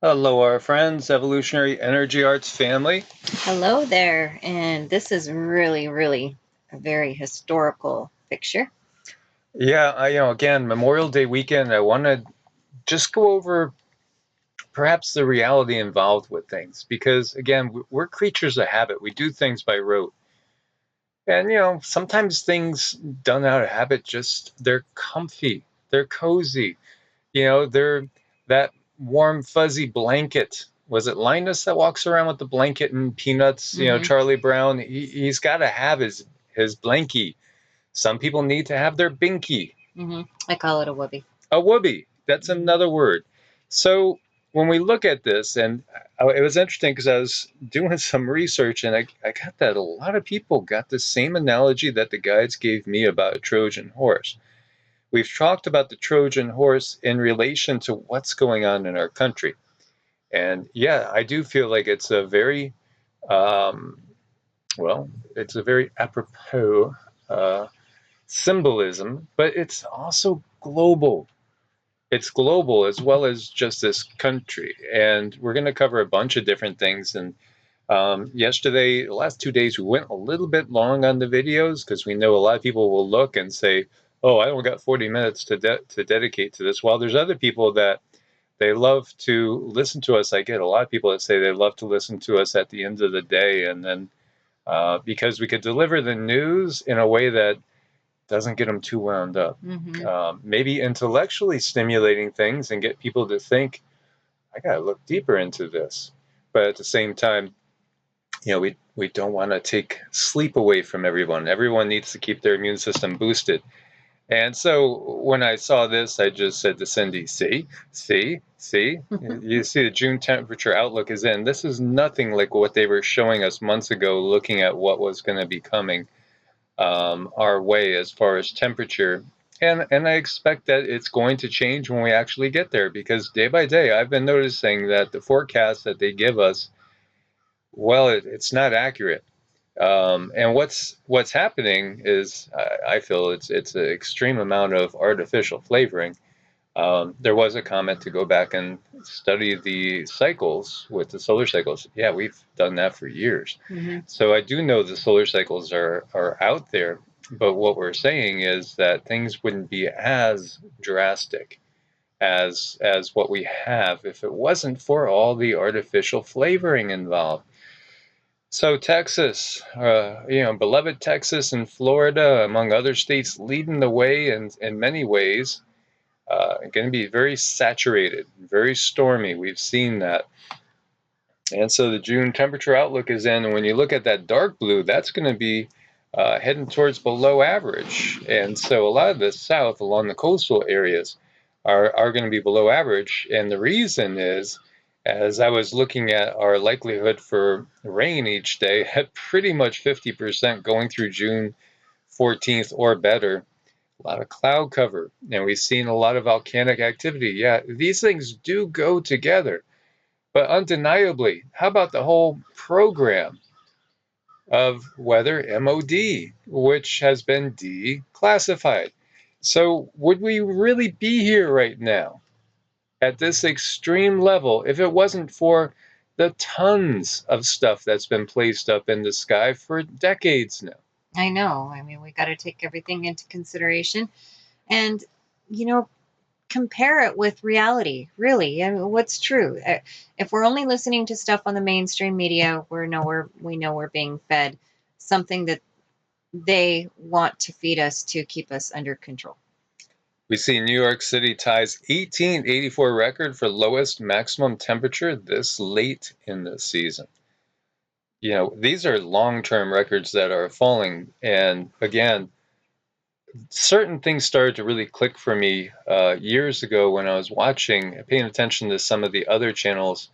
Hello, our friends, Evolutionary Energy Arts family. Hello there, and this is really a very historical picture. Yeah, again, Memorial Day weekend, I want to just go over perhaps the reality involved with things because, again, we're creatures of habit. We do things by rote. And, sometimes things done out of habit they're comfy, they're cozy, they're that warm, fuzzy blanket. Was it Linus that walks around with the blanket and peanuts? Charlie Brown, he's got to have his blankie. Some people need to have their binky. I call it a whoopee. A whoopee. That's another word. So when we look at this, and it was interesting because I was doing some research and I got that a lot of people got the same analogy that the guides gave me about a Trojan horse. We've talked about the Trojan horse in relation to what's going on in our country. And yeah, I do feel like it's a very, um, it's a very apropos symbolism, but it's also global. It's global as well as just this country. And we're going to cover a bunch of different things. And yesterday, the last 2 days, we went a little bit long on the videos because we know a lot of people will look and say, oh, I only got 40 minutes to dedicate to this. While there's other people that they love to listen to us. I get a lot of people that say they love to listen to us at the end of the day. And then because we could deliver the news in a way that doesn't get them too wound up. Maybe intellectually stimulating things and get people to think, I got to look deeper into this. But at the same time, we don't want to take sleep away from everyone. Everyone needs to keep their immune system boosted. And so when I saw this, I just said to Cindy, see, you see the June temperature outlook is in. This is nothing like what they were showing us months ago, looking at what was going to be coming our way as far as temperature. And I expect that it's going to change when we actually get there because day by day, I've been noticing that the forecast that they give us, well, it's not accurate. And what's happening is I feel it's an extreme amount of artificial flavoring. There was a comment to go back and study the cycles with the solar cycles. Yeah, we've done that for years. So I do know the solar cycles are out there, but what we're saying is that things wouldn't be as drastic as what we have if it wasn't for all the artificial flavoring involved. So Texas, beloved Texas and Florida, among other states, leading the way in many ways. Going to be very saturated, very stormy. We've seen that. And so the June temperature outlook is in, and when you look at that dark blue, that's going to be heading towards below average. And so a lot of the south along the coastal areas are going to be below average. And the reason is, as I was looking at our likelihood for rain each day, at pretty much 50% going through June 14th or better. A lot of cloud cover, and we've seen a lot of volcanic activity. Yeah, these things do go together. But undeniably, how about the whole program of weather MOD, which has been declassified? So would we really be here right now at this extreme level if it wasn't for the tons of stuff that's been placed up in the sky for decades now? I know. I mean, we got to take everything into consideration and, you know, compare it with reality, really. I mean, what's true? If we're only listening to stuff on the mainstream media, we know we're being fed something that they want to feed us to keep us under control. We see New York City ties 1884 record for lowest maximum temperature this late in the season. These are long-term records that are falling. And again, certain things started to really click for me years ago when I was paying attention to some of the other channels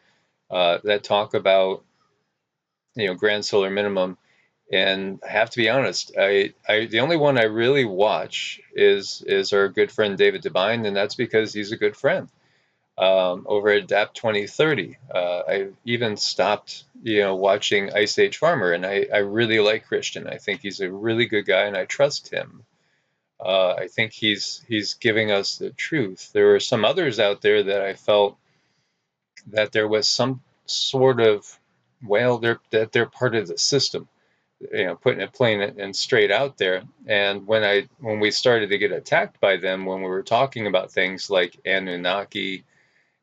that talk about, grand solar minimum. And I have to be honest, the only one I really watch is our good friend David Devine, and that's because he's a good friend. Over at DAP 2030, I even stopped, watching Ice Age Farmer, and I really like Christian. I think he's a really good guy, and I trust him. I think he's giving us the truth. There were some others out there that I felt that there was some sort of, well, that they're part of the system, putting it plain and straight out there. And when we started to get attacked by them, when we were talking about things like Anunnaki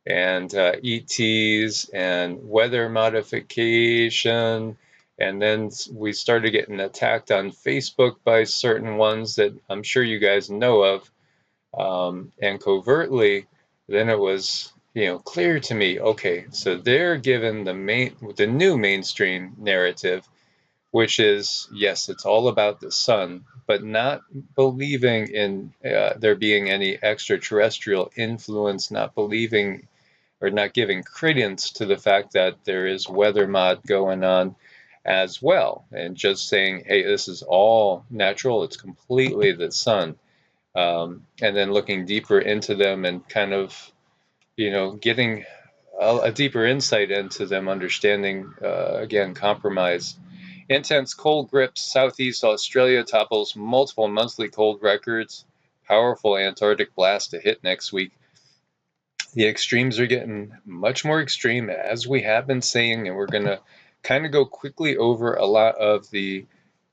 and ETs and weather modification, and then we started getting attacked on Facebook by certain ones that I'm sure you guys know of, and covertly, then it was clear to me. Okay, so they're given the new mainstream narrative, which is, yes, it's all about the sun, but not believing in there being any extraterrestrial influence, not believing or not giving credence to the fact that there is weather mod going on as well, and just saying, hey, this is all natural, it's completely the sun. And then looking deeper into them and kind of, getting a deeper insight into them, understanding, again, compromise. Intense cold grips. Southeast Australia topples multiple monthly cold records. Powerful Antarctic blast to hit next week. The extremes are getting much more extreme, as we have been saying, and we're going to kind of go quickly over a lot of the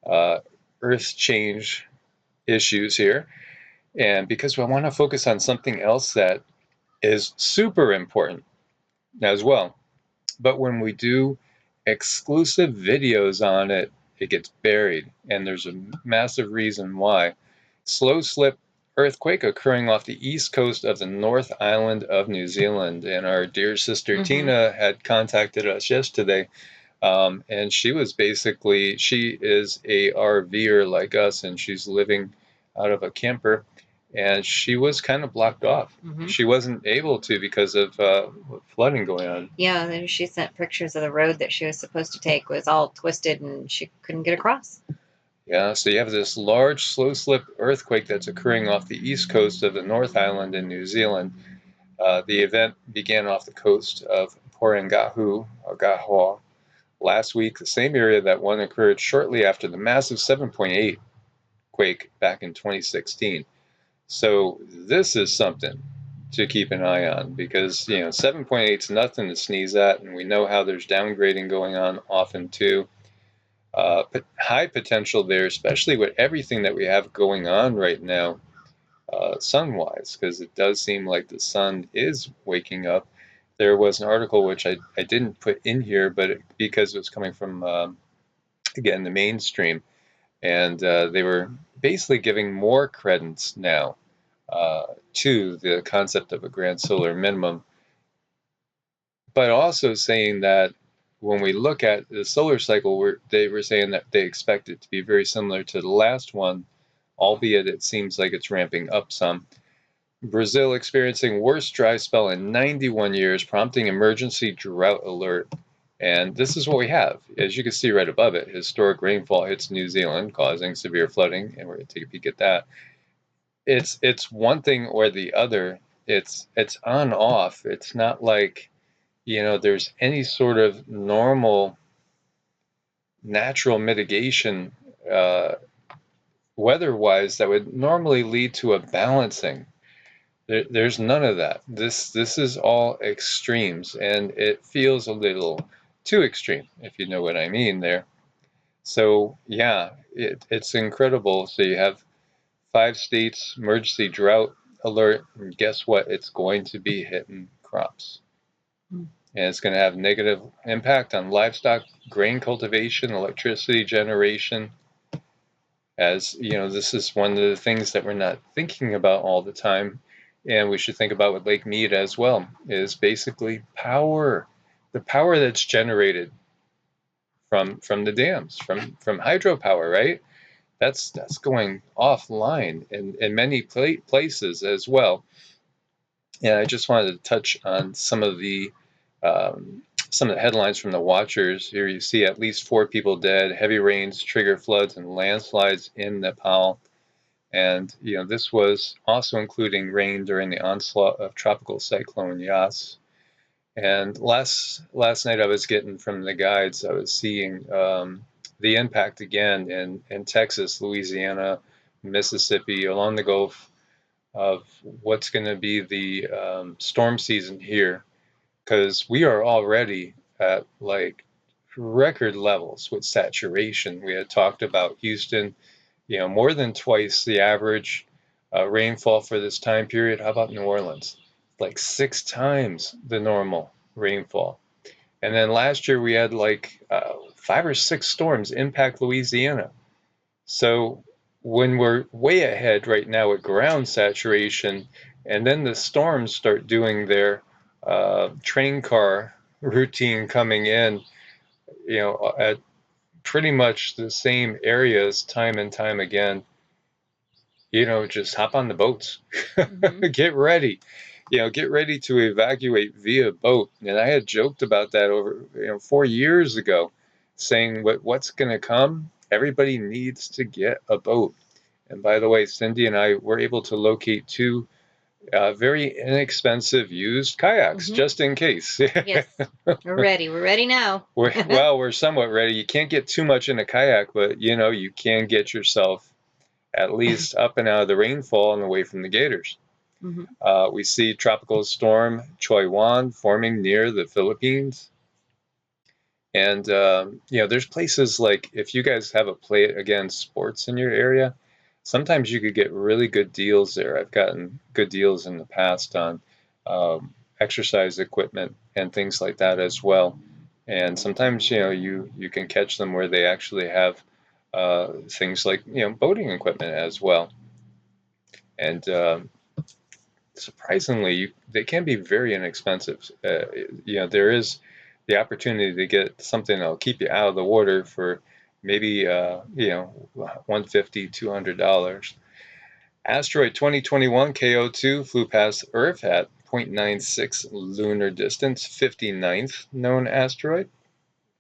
uh, Earth change issues here. And because I want to focus on something else that is super important as well. But when we do exclusive videos on it, it gets buried. And there's a massive reason why. Slow slip earthquake occurring off the east coast of the North Island of New Zealand. And our dear sister Tina had contacted us yesterday. And she is a RVer like us, and she's living out of a camper. And she was kind of blocked off. She wasn't able to because of flooding going on. Yeah, then she sent pictures of the road that she was supposed to take was all twisted and she couldn't get across. Yeah, so you have this large slow slip earthquake that's occurring off the east coast of the North Island in New Zealand. The event began off the coast of Porangahu, or Gahoa, last week, the same area that one occurred shortly after the massive 7.8 quake back in 2016. So this is something to keep an eye on, because 7.8 is nothing to sneeze at, and we know how there's downgrading going on often too. High potential there, especially with everything that we have going on right now, sun-wise, because it does seem like the sun is waking up. There was an article which I didn't put in here, but because it was coming from, again, the mainstream, and they were basically giving more credence now to the concept of a grand solar minimum, but also saying that when we look at the solar cycle, they were saying that they expect it to be very similar to the last one, albeit it seems like it's ramping up some. Brazil experiencing worst dry spell in 91 years, prompting emergency drought alert. And this is what we have. As you can see right above it, historic rainfall hits New Zealand, causing severe flooding, and we're going to take a peek at that. It's one thing or the other. It's on off. It's not like there's any sort of normal natural mitigation weather-wise that would normally lead to a balancing. There's none of that. This is all extremes, and it feels a little too extreme, if you know what I mean there. So yeah, it's incredible. So you have 5 states emergency drought alert, and guess what? It's going to be hitting crops. And it's going to have negative impact on livestock, grain cultivation, electricity generation. As this is one of the things that we're not thinking about all the time, and we should think about with Lake Mead as well, is basically power. The power that's generated from the dams, from hydropower, right? That's going offline in many places as well. And I just wanted to touch on some of the headlines from the watchers. Here you see at least 4 people dead, heavy rains trigger floods and landslides in Nepal. And this was also including rain during the onslaught of tropical cyclone Yas. And last night I was getting from the guides, I was seeing the impact again in Texas, Louisiana, Mississippi, along the Gulf, of what's going to be the storm season here because we are already at like record levels with saturation. We had talked about Houston, more than twice the average rainfall for this time period. How about New Orleans? Like 6 times the normal rainfall. And then last year we had like 5 or 6 storms impact Louisiana. So when we're way ahead right now with ground saturation, and then the storms start doing their train car routine coming in, at pretty much the same areas time and time again, just hop on the boats. Get ready. Get ready to evacuate via boat. And I had joked about that over, 4 years ago, saying what's going to come. Everybody needs to get a boat. And by the way, Cindy and I were able to locate 2 very inexpensive used kayaks, just in case. Yes, we're ready. We're ready now. We're somewhat ready. You can't get too much in a kayak, but you can get yourself at least up and out of the rainfall and away from the gators. We see tropical storm Choi Wan forming near the Philippines. And, there's places like, if you guys have a play again sports in your area, sometimes you could get really good deals there. I've gotten good deals in the past on exercise equipment and things like that as well. And sometimes, you can catch them where they actually have things like, boating equipment as well. And surprisingly, they can be very inexpensive. There is the opportunity to get something that'll keep you out of the water for maybe, $150, $200. Asteroid 2021 KO2 flew past Earth at 0.96 lunar distance, 59th known asteroid.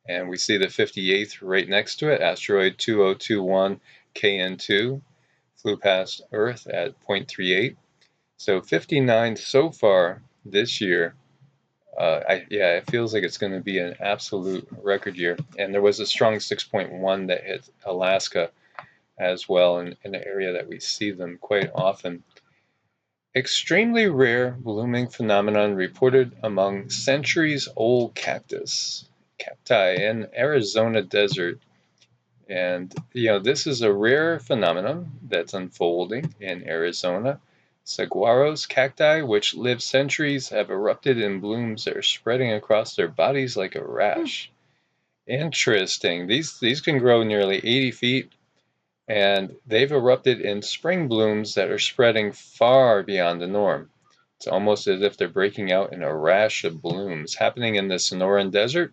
And we see the 58th right next to it, asteroid 2021 KN2 flew past Earth at 0.38. So 59 so far this year. It feels like it's going to be an absolute record year. And there was a strong 6.1 that hit Alaska as well, in an area that we see them quite often. Extremely rare blooming phenomenon reported among centuries-old cacti in Arizona desert. And, this is a rare phenomenon that's unfolding in Arizona. Saguaros cacti, which live centuries, have erupted in blooms that are spreading across their bodies like a rash. Interesting. These can grow nearly 80 feet, and they've erupted in spring blooms that are spreading far beyond the norm. It's almost as if they're breaking out in a rash of blooms happening in the Sonoran Desert,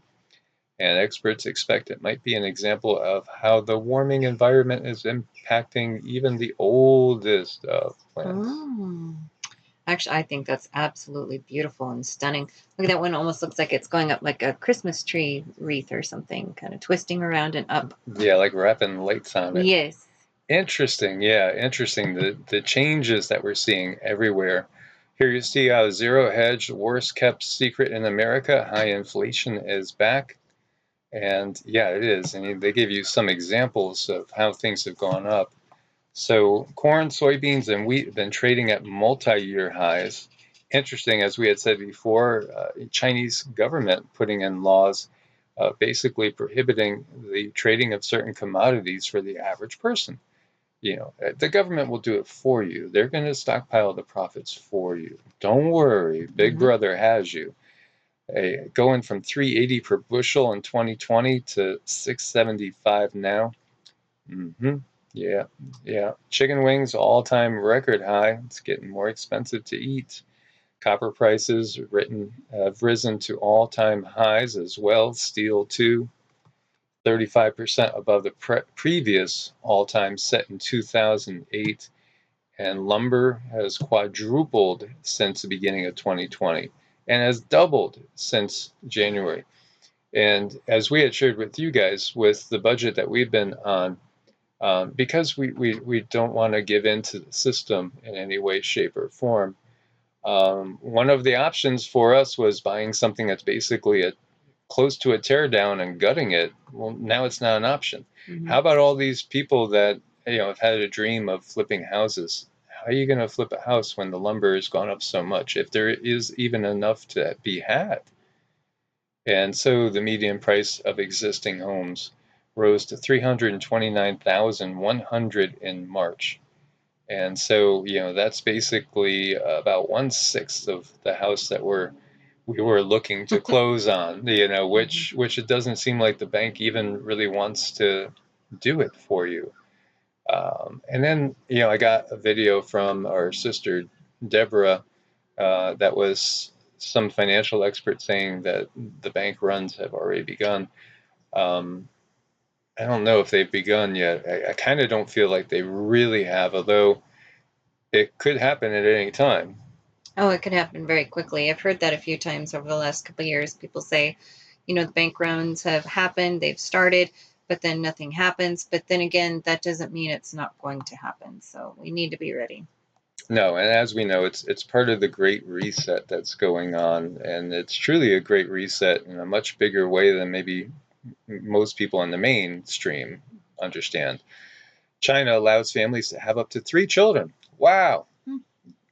and experts expect it might be an example of how the warming environment is impacting even the oldest of plants. Actually, I think that's absolutely beautiful and stunning. Look at that one. Almost looks like it's going up like a Christmas tree wreath or something, kind of twisting around and up. Yeah, like wrapping lights on it. Yes. Interesting. Yeah, interesting. The changes that we're seeing everywhere. Here you see how zero hedge, worst kept secret in America. High inflation is back. And yeah, it is. And they give you some examples of how things have gone up. So corn, soybeans, and wheat have been trading at multi-year highs. Interesting, as we had said before, Chinese government putting in laws basically prohibiting the trading of certain commodities for the average person. The government will do it for you. They're going to stockpile the profits for you. Don't worry, Big Brother has you. Going from $3.80 per bushel in 2020 to $6.75 now. Yeah. Chicken wings, all-time record high. It's getting more expensive to eat. Copper prices have risen to all-time highs as well. Steel too, 35% above the previous all-time set in 2008. And lumber has quadrupled since the beginning of 2020 and has doubled since January. And as we had shared with you guys, with the budget that we've been on, because we don't want to give in to the system in any way, shape, or form, one of the options for us was buying something that's basically close to a teardown and gutting it. Well, now it's not an option. How about all these people that have had a dream of flipping houses? How are you going to flip a house when the lumber has gone up so much, if there is even enough to be had? And so the median price of existing homes rose to 329,100 in March. And so, that's basically about 1/6 of the house that we were looking to close on, which it doesn't seem like the bank even really wants to do it for you. And then, I got a video from our sister Deborah that was some financial expert saying that the bank runs have already begun. Um, I don't know if they've begun yet. I kind of don't feel like they really have, although it could happen at any time. Oh, it could happen very quickly. I've heard that a few times over the last couple of years. People say, the bank runs have happened, they've started, but then nothing happens. But then again, that doesn't mean it's not going to happen. So we need to be ready. No, and as we know, it's part of the great reset that's going on, and it's truly a great reset in a much bigger way than maybe most people in the mainstream understand. China allows families to have up to 3 children. Wow.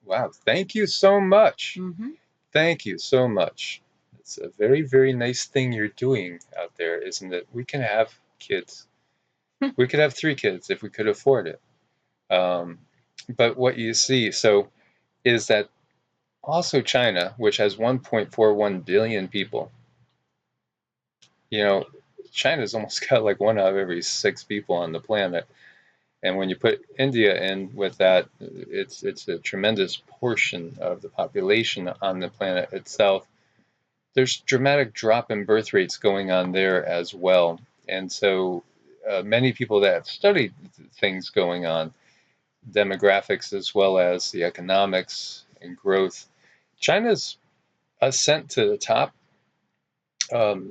Wow. Thank you so much. Mm-hmm. Thank you so much. It's a very, very nice thing you're doing out there, isn't it? We can have kids. We could have 3 kids if we could afford it. But what you see, is that also China, which has 1.41 billion people, China's almost got like 1 out of every 6 people on the planet. And when you put India in with that, it's a tremendous portion of the population on the planet itself. There's dramatic drop in birth rates going on there as well. And so many people that have studied things going on, demographics as well as the economics and growth, China's ascent to the top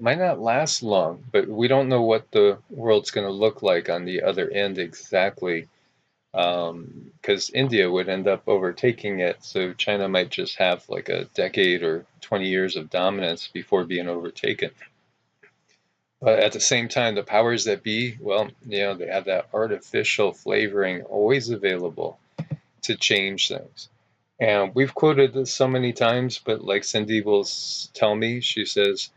might not last long, but we don't know what the world's going to look like on the other end exactly, because India would end up overtaking it. So China might just have like a decade or 20 years of dominance before being overtaken. But at the same time, the powers that be, well, they have that artificial flavoring always available to change things. And we've quoted this so many times, but like Cindy will tell me, she says,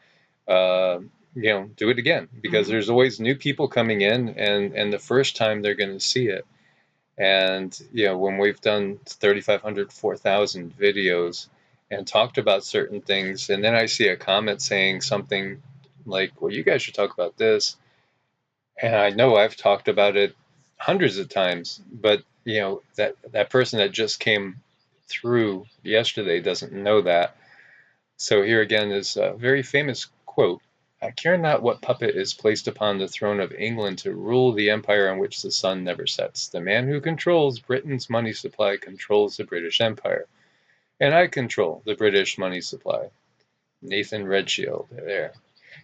do it again, because there's always new people coming in, and the first time they're going to see it. And when we've done 3,500, 4,000 videos and talked about certain things, and then I see a comment saying something like, well, you guys should talk about this, and I know I've talked about it hundreds of times, but that person that just came through yesterday doesn't know that. So here again is a very famous quote: "I care not what puppet is placed upon the throne of England to rule the empire on which the sun never sets. The man who controls Britain's money supply controls the British Empire, and I control the British money supply." Nathan Redshield there.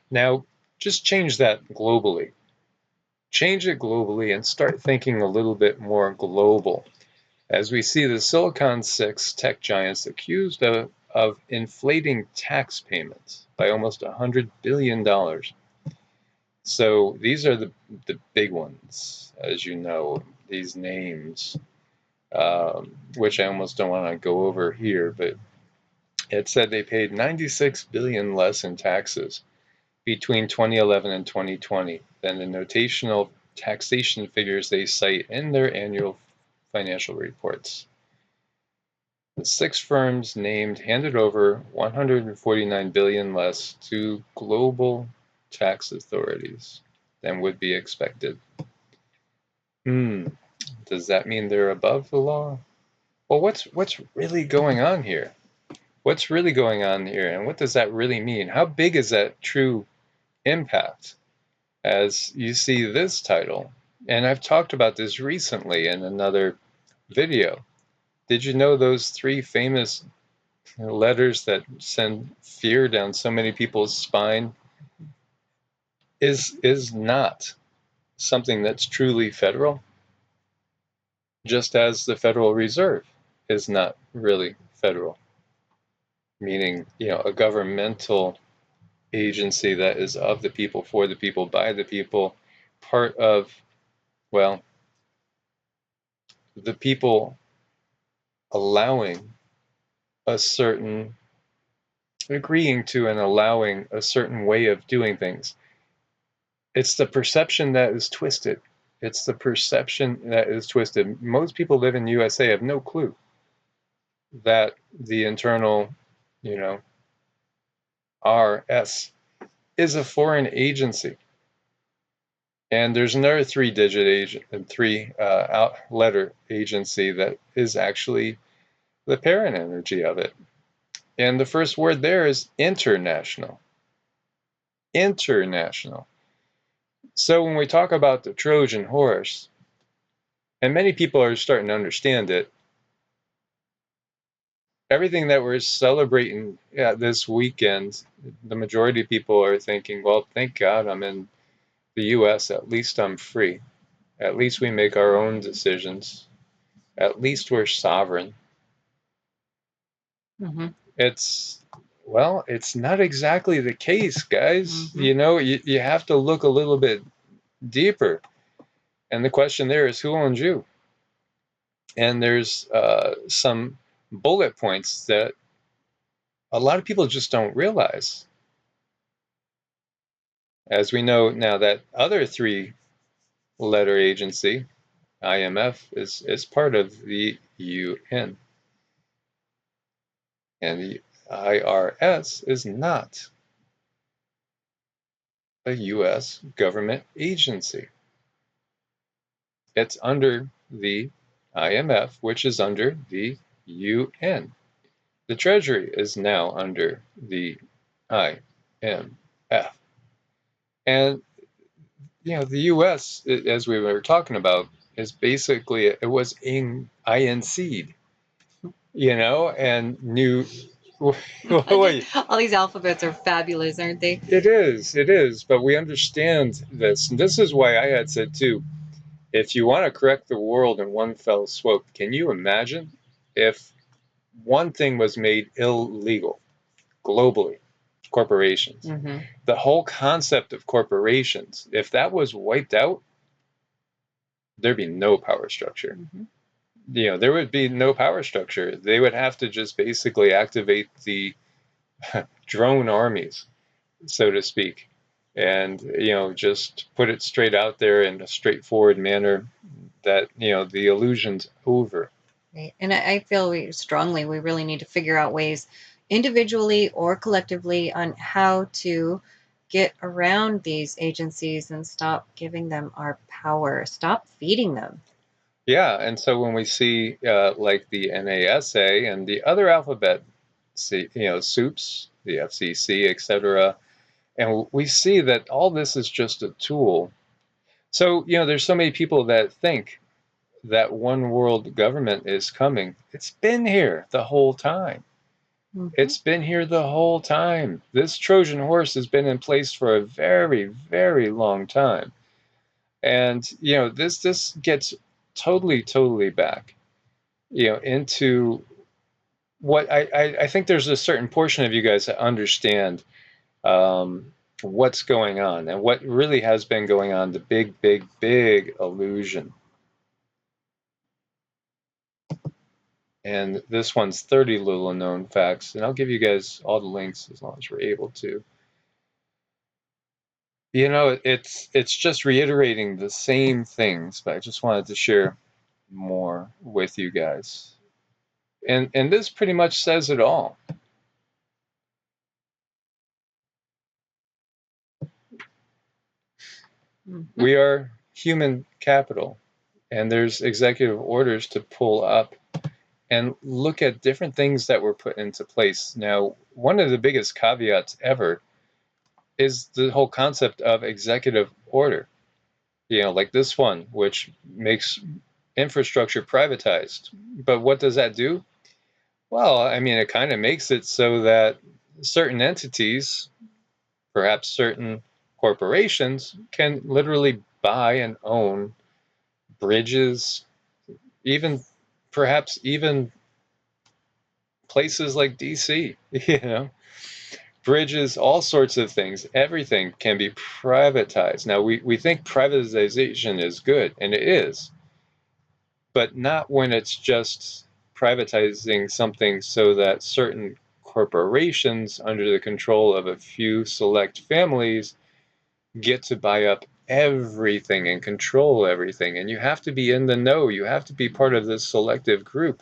Now, just change that globally. Change it globally and start thinking a little bit more global. As we see the Silicon 6 tech giants accused of inflating tax payments by almost $100 billion. So these are the big ones, as you know, these names, which I almost don't want to go over here, but it said they paid 96 billion less in taxes between 2011 and 2020 than the notational taxation figures they cite in their annual financial reports. The 6 firms named handed over 149 billion less to global tax authorities than would be expected. Does that mean they're above the law? Well, what's really going on here? What's really going on here, and what does that really mean? How big is that true impact? As you see this title, and I've talked about this recently in another video. Did you know those 3 famous letters that send fear down so many people's spine is not something that's truly federal, just as the Federal Reserve is not really federal, meaning a governmental agency that is of the people, for the people, by the people, part of, well, the people allowing a certain agreeing to and allowing a certain way of doing things. It's the perception that is twisted. It's the perception that is twisted. Most people live in the USA have no clue that the internal, RS is a foreign agency. And there's another three-letter agency that is actually the parent energy of it. And the first word there is international. International. So when we talk about the Trojan horse, and many people are starting to understand it, everything that we're celebrating this weekend, the majority of people are thinking, well, thank God I'm in the US, at least I'm free. At least we make our own decisions. At least we're sovereign. Mm-hmm. It's not exactly the case, guys. Mm-hmm. You have to look a little bit deeper. And the question there is, who owns you? And there's some bullet points that a lot of people just don't realize. As we know now, that other three-letter agency, IMF, is part of the UN. And the IRS is not a US government agency. It's under the IMF, which is under the UN. The Treasury is now under the IMF. And, the US, as we were talking about, is basically, it was INC'd, and new. All these alphabets are fabulous, aren't they? It is, but we understand this. And this is why I had said too, if you want to correct the world in one fell swoop, can you imagine if one thing was made illegal globally? Corporations. Mm-hmm. The whole concept of corporations, if that was wiped out, there'd be no power structure. Mm-hmm. There would be no power structure. They would have to just basically activate the drone armies, so to speak, and just put it straight out there in a straightforward manner that the illusion's over. Right. And I feel strongly we really need to figure out ways, individually or collectively, on how to get around these agencies and stop giving them our power, stop feeding them. Yeah, and so when we see like the NASA and the other alphabet, soups, the FCC, etc., and we see that all this is just a tool. So there's so many people that think that one world government is coming. It's been here the whole time. Mm-hmm. It's been here the whole time. This Trojan horse has been in place for a very, very long time. And this gets totally back into what I think there's a certain portion of you guys that understand what's going on and what really has been going on, the big illusion. And this one's 30 little known facts, and I'll give you guys all the links as long as we're able to. It's just reiterating the same things, but I just wanted to share more with you guys. And this pretty much says it all. Mm-hmm. We are human capital, and there's executive orders to pull up and look at different things that were put into place. Now, one of the biggest caveats ever is the whole concept of executive order. Like this one, which makes infrastructure privatized. But what does that do? Well, I mean, it kind of makes it so that certain entities, perhaps certain corporations, can literally buy and own bridges, perhaps even places like DC, bridges, all sorts of things. Everything can be privatized. Now, we think privatization is good, and it is, but not when it's just privatizing something so that certain corporations under the control of a few select families get to buy up everything and control everything. And you have to be in the know. You have to be part of this selective group.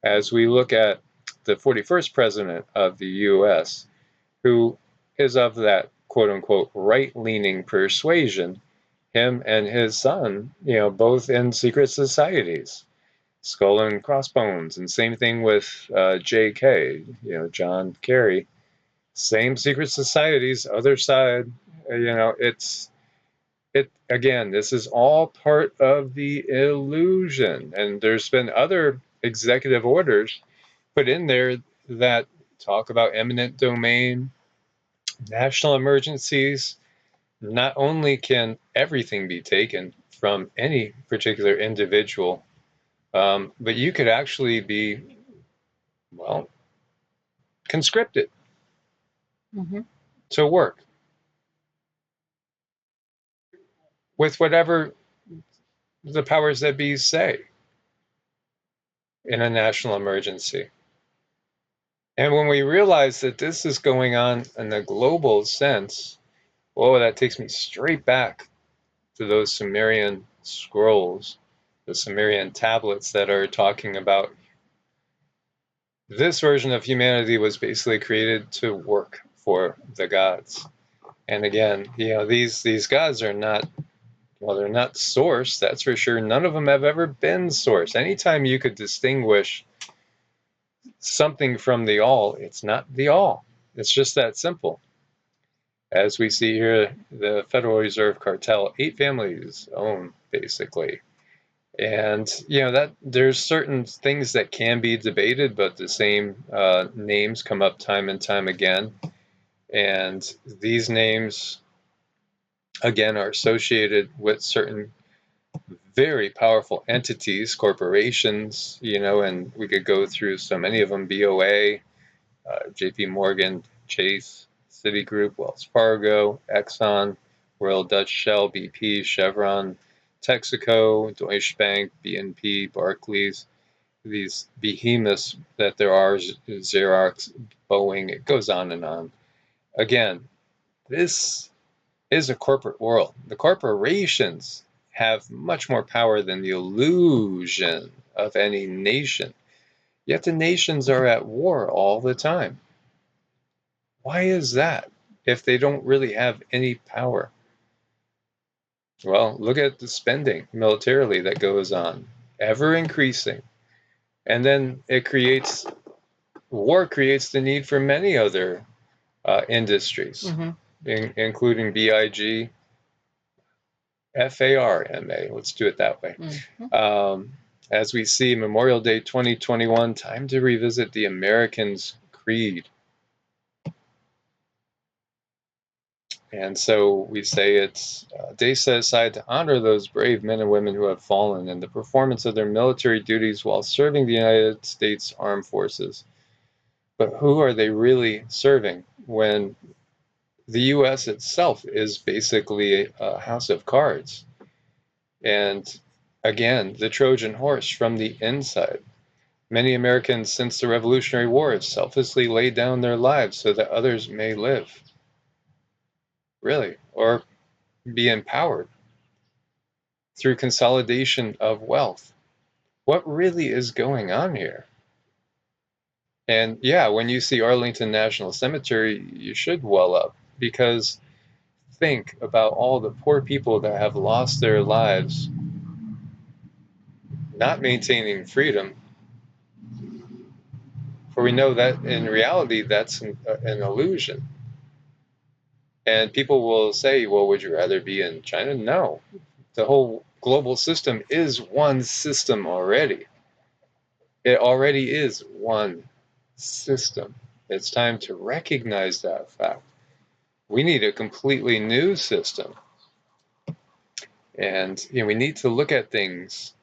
As we look at the 41st president of the US, who is of that quote-unquote right-leaning persuasion, him and his son, both in secret societies, Skull and Crossbones, and same thing with JK, John Kerry, same secret societies, other side. It again, this is all part of the illusion, and there's been other executive orders put in there that talk about eminent domain, national emergencies. Not only can everything be taken from any particular individual, but you could actually be, well, conscripted to work with whatever the powers that be say in a national emergency. And when we realize that this is going on in a global sense, that takes me straight back to those Sumerian scrolls, the Sumerian tablets that are talking about this version of humanity was basically created to work for the gods. And again, these gods are not, they're not source, that's for sure. None of them have ever been source. Anytime you could distinguish something from the all, it's not the all. It's just that simple. As we see here, the Federal Reserve cartel, 8 families own, basically. And, that there's certain things that can be debated, but the same names come up time and time again. And these names, again, are associated with certain very powerful entities, corporations, and we could go through so many of them: BOA, JP Morgan, Chase, Citigroup, Wells Fargo, Exxon, Royal Dutch Shell, BP, Chevron, Texaco, Deutsche Bank, BNP, Barclays, these behemoths that there are, Xerox, Boeing, it goes on and on. Again, this is a corporate world. The corporations have much more power than the illusion of any nation. Yet the nations are at war all the time. Why is that if they don't really have any power? Well, look at the spending militarily that goes on, ever increasing. And then war creates the need for many other industries, including BIG, FARMA. Let's do it that way. As we see Memorial Day 2021, time to revisit the Americans' creed. And so we say it's a day set aside to honor those brave men and women who have fallen in the performance of their military duties while serving the United States Armed Forces. But who are they really serving when the U.S. itself is basically a house of cards? And again, the Trojan horse from the inside. Many Americans since the Revolutionary War have selflessly laid down their lives so that others may live. Really, or be empowered through consolidation of wealth. What really is going on here? And yeah, when you see Arlington National Cemetery, you should well up, because think about all the poor people that have lost their lives not maintaining freedom. For we know that in reality, that's an illusion. And people will say, well, would you rather be in China? No. The whole global system is one system already. It already is one system. It's time to recognize that fact. We need a completely new system. And we need to look at things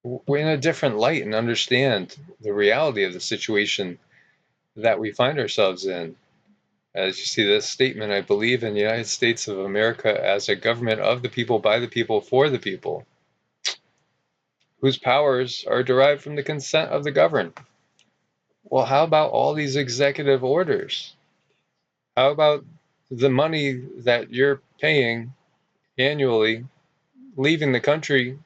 in a different light and understand the reality of the situation that we find ourselves in. As you see this statement, I believe in the United States of America as a government of the people, by the people, for the people, whose powers are derived from the consent of the governed. Well, how about all these executive orders? How about the money that you're paying annually leaving the country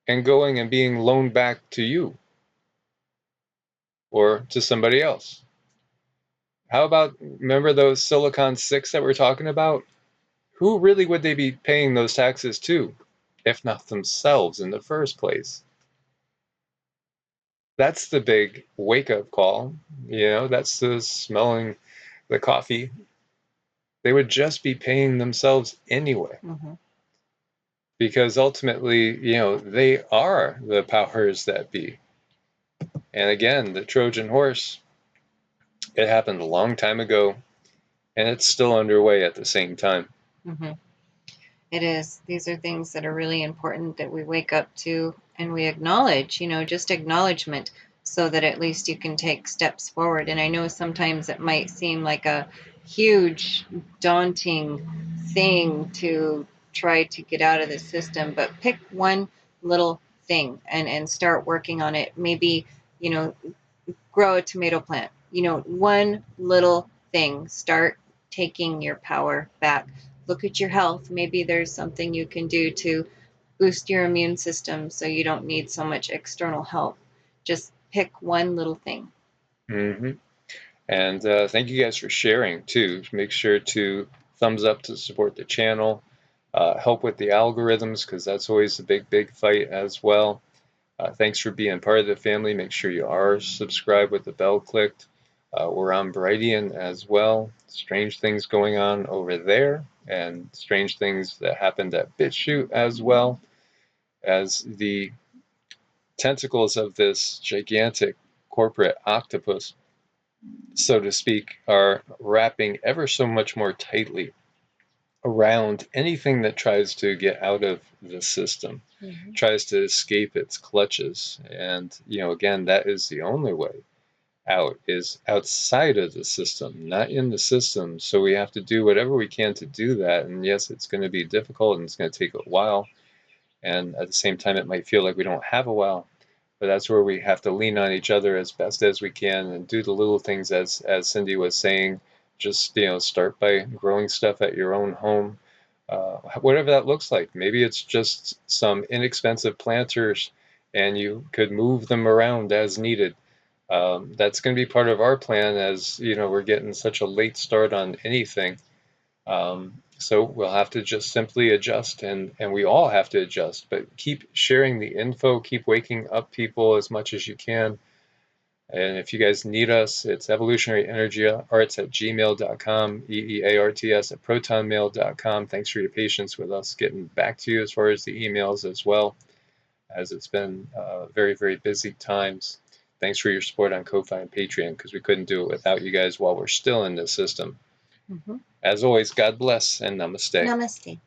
and going and being loaned back to you or to somebody else? How about, remember those Silicon 6 that we're talking about? Who really would they be paying those taxes to, if not themselves in the first place? That's the big wake-up call. That's the smelling the coffee. They would just be paying themselves anyway. Mm-hmm. Because ultimately, they are the powers that be. And again, the Trojan horse, it happened a long time ago, and it's still underway at the same time. Mm-hmm. It is. These are things that are really important that we wake up to and we acknowledge, just acknowledgement, so that at least you can take steps forward. And I know sometimes it might seem like a huge, daunting thing to try to get out of the system, but pick one little thing and start working on it. Maybe, grow a tomato plant. One little thing. Start taking your power back. Look at your health. Maybe there's something you can do to boost your immune system so you don't need so much external help. Just pick one little thing. Mm-hmm. And thank you guys for sharing too. Make sure to thumbs up to support the channel. Help with the algorithms, because that's always a big fight as well. Thanks for being part of the family. Make sure you are subscribed with the bell clicked. We're on Brighteon as well. Strange things going on over there, and strange things that happened at Bitchute as well, as the tentacles of this gigantic corporate octopus, so to speak, are wrapping ever so much more tightly around anything that tries to get out of the system, tries to escape its clutches. And, again, that is the only way out, is outside of the system, not in the system. So we have to do whatever we can to do that. And yes, it's going to be difficult and it's going to take a while. And at the same time, it might feel like we don't have a while. But that's where we have to lean on each other as best as we can and do the little things, as Cindy was saying. Just start by growing stuff at your own home, whatever that looks like. Maybe it's just some inexpensive planters, and you could move them around as needed. That's going to be part of our plan, as we're getting such a late start on anything. So we'll have to just simply adjust, and we all have to adjust, but keep sharing the info, keep waking up people as much as you can. And if you guys need us, it's evolutionaryenergyarts@gmail.com, EEARTS@protonmail.com. Thanks for your patience with us getting back to you as far as the emails, as well as it's been very busy times. Thanks for your support on Ko-Fi and Patreon, because we couldn't do it without you guys while we're still in this system. As always, God bless and namaste. Namaste.